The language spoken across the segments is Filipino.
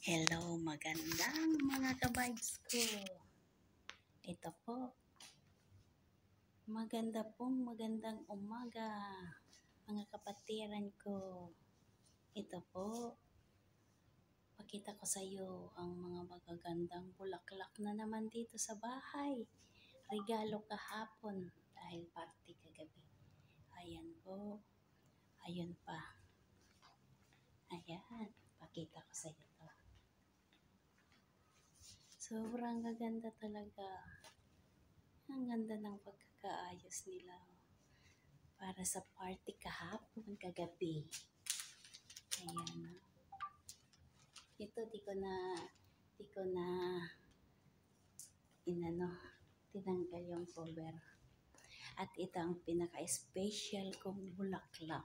Hello, magandang mga ka-vibes ko. Ito po, magandang umaga, mga kapatiran ko. Ito po, pakita ko sa iyo ang mga magagandang bulaklak na naman dito sa bahay. Regalo kahapon dahil party kagabi. Ayan po, ayun pa. Ayan, pakita ko sa iyo to. Sobrang gaganda talaga. Ang ganda ng pagkakaayos nila para sa party kahapon, kagabi. Ayan. Ito, di ko na tinanggal yung cover. At ito ang pinaka-special kong bulaklak.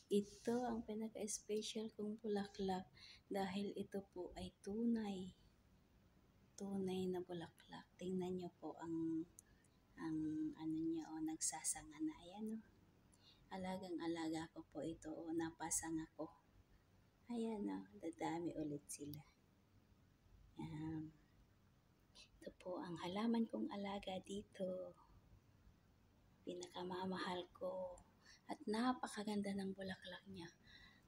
Ito ang pinaka-special kong bulaklak dahil ito po ay tunay na bulaklak. Tingnan nyo po ang ano niya, nagsasanga na. Ayan, alagang-alaga ko po ito, napasanga ko. Ayan, dadami ulit sila. Ito po ang halaman kong alaga dito. Pinakamamahal ko. At napakaganda ng bulaklak niya.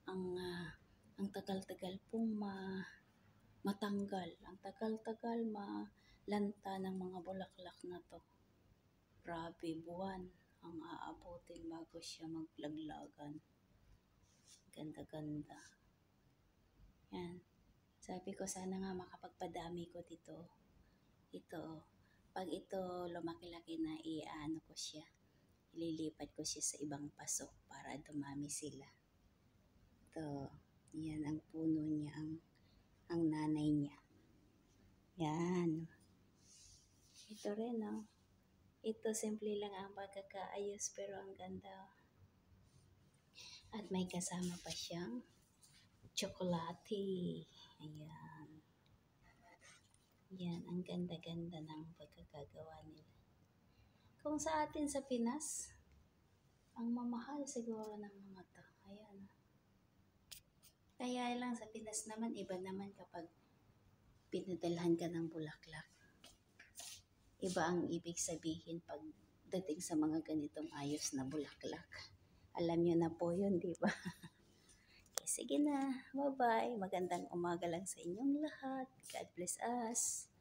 Ang tagal-tagal pong matanggal. Ang tagal-tagal malanta ng mga bulaklak na to. Grabe, buwan ang aabutin bago siya maglaglagan. Ganda-ganda. Yan. Sabi ko sana nga makapagpadami ko dito. Ito, pag ito lumaki-laki na, ko siya. Ililipat ko siya sa ibang paso para dumami sila. Ito, yan ang puno niya, ang nanay niya. Yan. Ito rin, Ito, simple lang ang pagkakaayos pero ang ganda. At may kasama pa siyang tsokolate. Ayan. Yan, ang ganda-ganda ng pagkakagawa nila. Kung sa atin sa Pinas, ang mamahal siguro ng mga to. Ayan. Kaya lang sa Pinas naman, iba naman kapag pinadalhan ka ng bulaklak. Iba ang ibig sabihin pag dating sa mga ganitong ayos na bulaklak. Alam nyo na po yun, di ba? Okay, sige na. Bye-bye. Magandang umaga lang sa inyong lahat. God bless us.